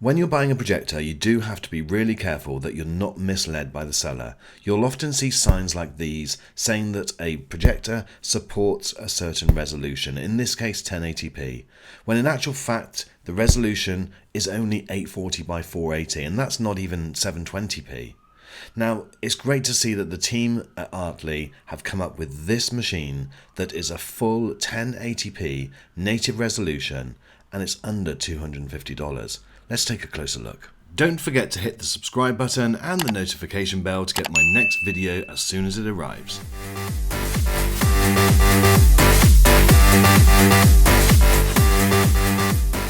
When you're buying a projector, you do have to be really careful that you're not misled by the seller. You'll often see signs like these saying that a projector supports a certain resolution, in this case 1080p, when in actual fact the resolution is only 840 by 480 and that's not even 720p. Now, it's great to see that the team at Artlii have come up with this machine that is a full 1080p native resolution and it's under $250. Let's take a closer look. Don't forget to hit the subscribe button and the notification bell to get my next video as soon as it arrives.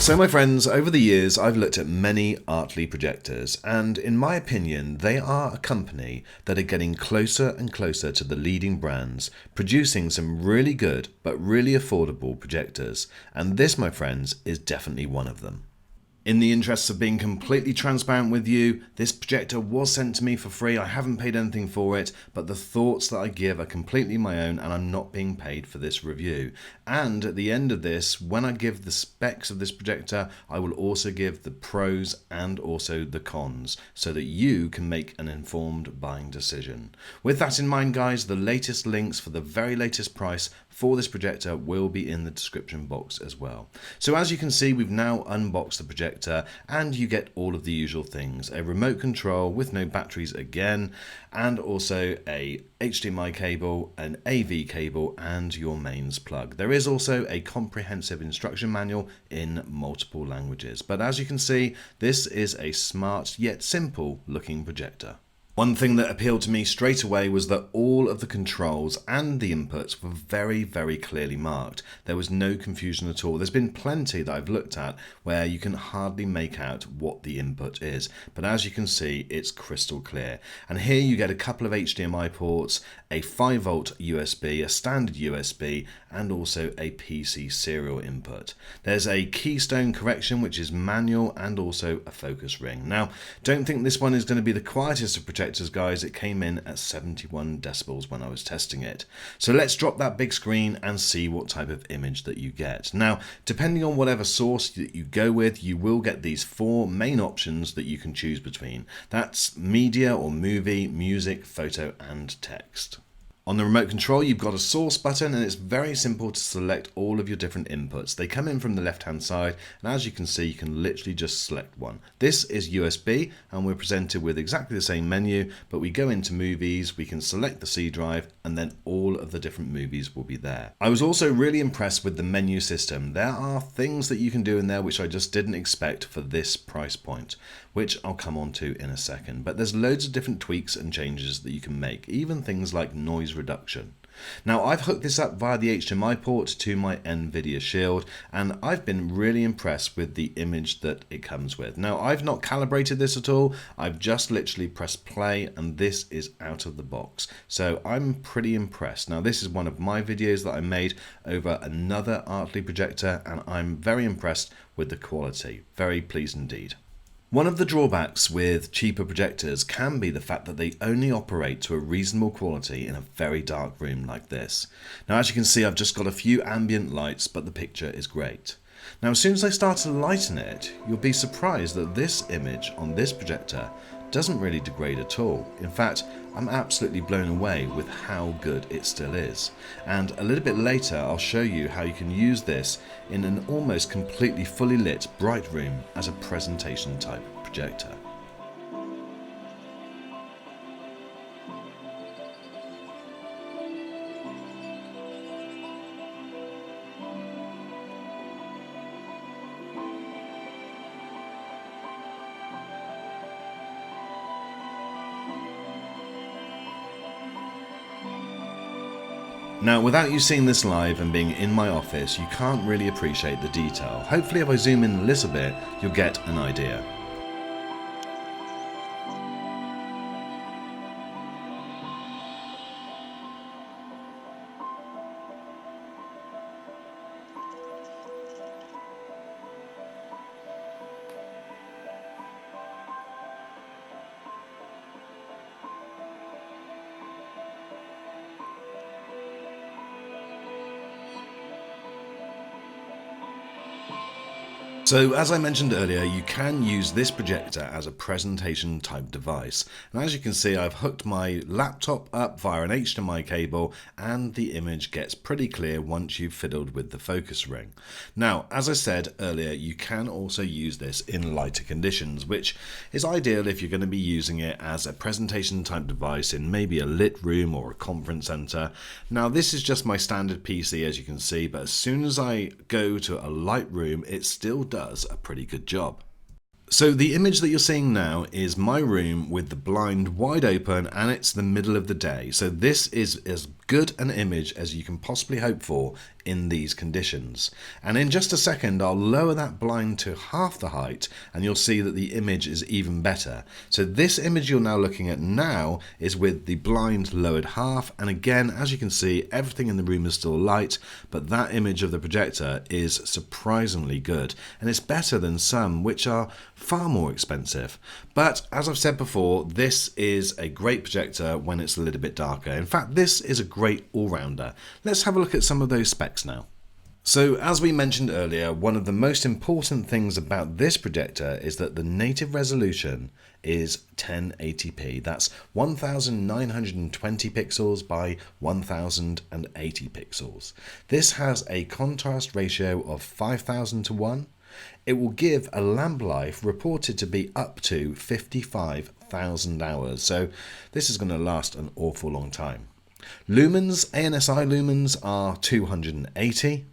So my friends, over the years I've looked at many Artlii projectors and in my opinion they are a company that are getting closer and closer to the leading brands, producing some really good but really affordable projectors, and this my friends is definitely one of them. In the interests of being completely transparent with you, this projector was sent to me for free. I haven't paid anything for it, but the thoughts that I give are completely my own and I'm not being paid for this review. And at the end of this, when I give the specs of this projector, I will also give the pros and also the cons so that you can make an informed buying decision. With that in mind, guys, the latest links for the very latest price for this projector will be in the description box as well. So as you can see, we've now unboxed the projector and you get all of the usual things: a remote control with no batteries again, and also a HDMI cable, an AV cable and your mains plug. There is also a comprehensive instruction manual in multiple languages, but as you can see, this is a smart yet simple looking projector. One thing that appealed to me straight away was that all of the controls and the inputs were very, very clearly marked. There was no confusion at all. There's been plenty that I've looked at where you can hardly make out what the input is, but as you can see, it's crystal clear. And here you get a couple of HDMI ports, a 5-volt USB, a standard USB, and also a PC serial input. There's a keystone correction, which is manual, and also a focus ring. Now, don't think this one is going to be the quietest of projectors, guys. It came in at 71 decibels when I was testing it. So let's drop that big screen and see what type of image that you get. Now, depending on whatever source that you go with, you will get these 4 main options that you can choose between. That's media or movie, music, photo, and text. On the remote control, you've got a source button and it's very simple to select all of your different inputs. They come in from the left hand side, and as you can see, you can literally just select one. This is USB and we're presented with exactly the same menu, but we go into movies, we can select the C drive, and then all of the different movies will be there. I was also really impressed with the menu system. There are things that you can do in there which I just didn't expect for this price point, which I'll come on to in a second. But there's loads of different tweaks and changes that you can make, even things like noise reduction. Now, I've hooked this up via the HDMI port to my NVIDIA Shield, and I've been really impressed with the image that it comes with. Now, I've not calibrated this at all. I've just literally pressed play and this is out of the box. So I'm pretty impressed. Now, this is one of my videos that I made over another Artlii projector, and I'm very impressed with the quality. Very pleased indeed. One of the drawbacks with cheaper projectors can be the fact that they only operate to a reasonable quality in a very dark room like this. Now, as you can see, I've just got a few ambient lights, but the picture is great. Now, as soon as I start to lighten it, you'll be surprised that this image on this projector doesn't really degrade at all. In fact, I'm absolutely blown away with how good it still is. And a little bit later, I'll show you how you can use this in an almost completely fully lit bright room as a presentation type projector. Now, without you seeing this live and being in my office, you can't really appreciate the detail. Hopefully, if I zoom in a little bit, you'll get an idea. So as I mentioned earlier, you can use this projector as a presentation type device. And as you can see, I've hooked my laptop up via an HDMI cable and the image gets pretty clear once you've fiddled with the focus ring. Now, as I said earlier, you can also use this in lighter conditions, which is ideal if you're going to be using it as a presentation type device in maybe a lit room or a conference center. Now, this is just my standard PC, as you can see, but as soon as I go to a light room, it still does a pretty good job. So the image that you're seeing now is my room with the blind wide open and it's the middle of the day. So this is as good an image as you can possibly hope for in these conditions. And in just a second, I'll lower that blind to half the height and you'll see that the image is even better. So this image you're now looking at now is with the blind lowered half. And again, as you can see, everything in the room is still light, but that image of the projector is surprisingly good. And it's better than some which are far more expensive. But as I've said before, this is a great projector when it's a little bit darker. In fact, this is a great all-rounder. Let's have a look at some of those specs now. So as we mentioned earlier, one of the most important things about this projector is that the native resolution is 1080p. That's 1920 pixels by 1080 pixels. This has a contrast ratio of 5000 to 1. It will give a lamp life reported to be up to 55,000 hours. So this is going to last an awful long time. Lumens, ANSI lumens are 280.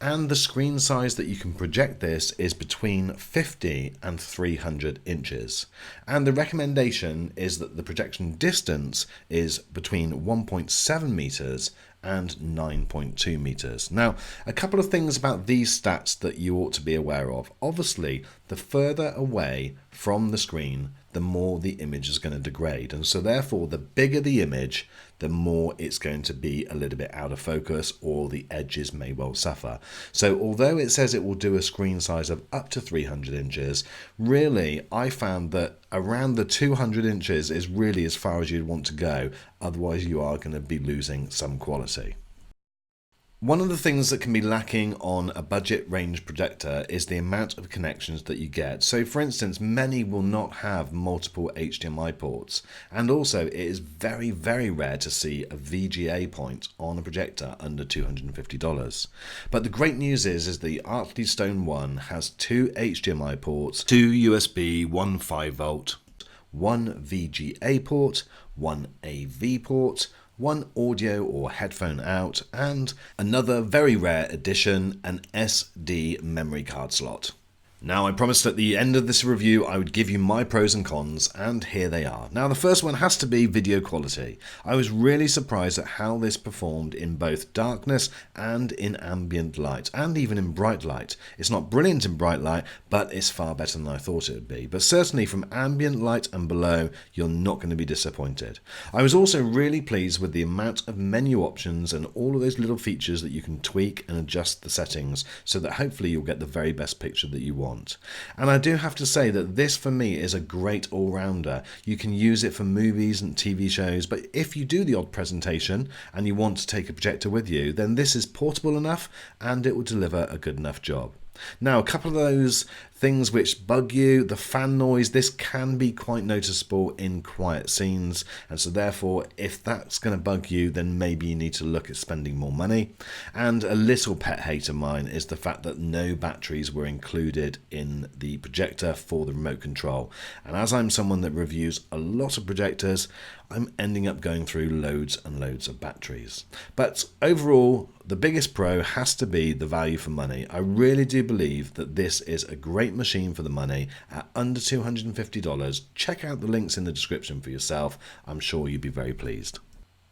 And the screen size that you can project this is between 50 and 300 inches. And the recommendation is that the projection distance is between 1.7 meters and 9.2 meters. Now, a couple of things about these stats that you ought to be aware of. Obviously, the further away from the screen, the more the image is going to degrade. And so therefore, the bigger the image, the more it's going to be a little bit out of focus or the edges may well suffer. So although it says it will do a screen size of up to 300 inches, really I found that around the 200 inches is really as far as you'd want to go. Otherwise you are going to be losing some quality. One of the things that can be lacking on a budget range projector is the amount of connections that you get. So for instance, many will not have multiple HDMI ports, and also it is very, very rare to see a VGA point on a projector under $250. But the great news is the Artlii Stone 1 has 2 HDMI ports, 2 USB, 1 5V, 1 VGA port, 1 AV port, 1 audio or headphone out, and another very rare addition, an SD memory card slot. Now, I promised at the end of this review I would give you my pros and cons, and here they are. Now, the first one has to be video quality. I was really surprised at how this performed in both darkness and in ambient light, and even in bright light. It's not brilliant in bright light, but it's far better than I thought it would be. But certainly from ambient light and below, you're not going to be disappointed. I was also really pleased with the amount of menu options and all of those little features that you can tweak and adjust the settings so that hopefully you'll get the very best picture that you want. And I do have to say that this for me is a great all-rounder. You can use it for movies and TV shows, but if you do the odd presentation and you want to take a projector with you, then this is portable enough and it will deliver a good enough job. Now, a couple of those things which bug you, the fan noise, this can be quite noticeable in quiet scenes, and so therefore if that's going to bug you, then maybe you need to look at spending more money. And a little pet hate of mine is the fact that no batteries were included in the projector for the remote control, and as I'm someone that reviews a lot of projectors, I'm ending up going through loads and loads of batteries. But overall, the biggest pro has to be the value for money. I really do believe that this is a great machine for the money at under $250. Check out the links in the description for yourself. I'm sure you'll be very pleased.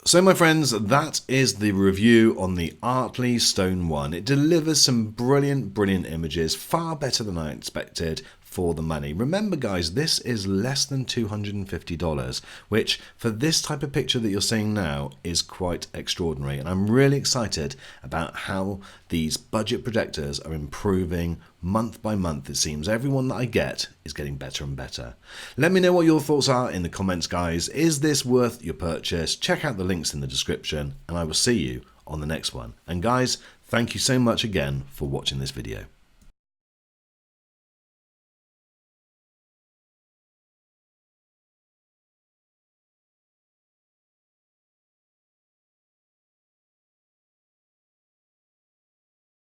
So my friends, that is the review on the Artlii Stone 1. It delivers some brilliant images, far better than I expected for the money. Remember guys, this is less than $250, which for this type of picture that you're seeing now is quite extraordinary. And I'm really excited about how these budget projectors are improving month by month. It seems every one that I get is getting better and better. Let me know what your thoughts are in the comments, guys. Is this worth your purchase? Check out the links in the description and I will see you on the next one. And guys, thank you so much again for watching this video.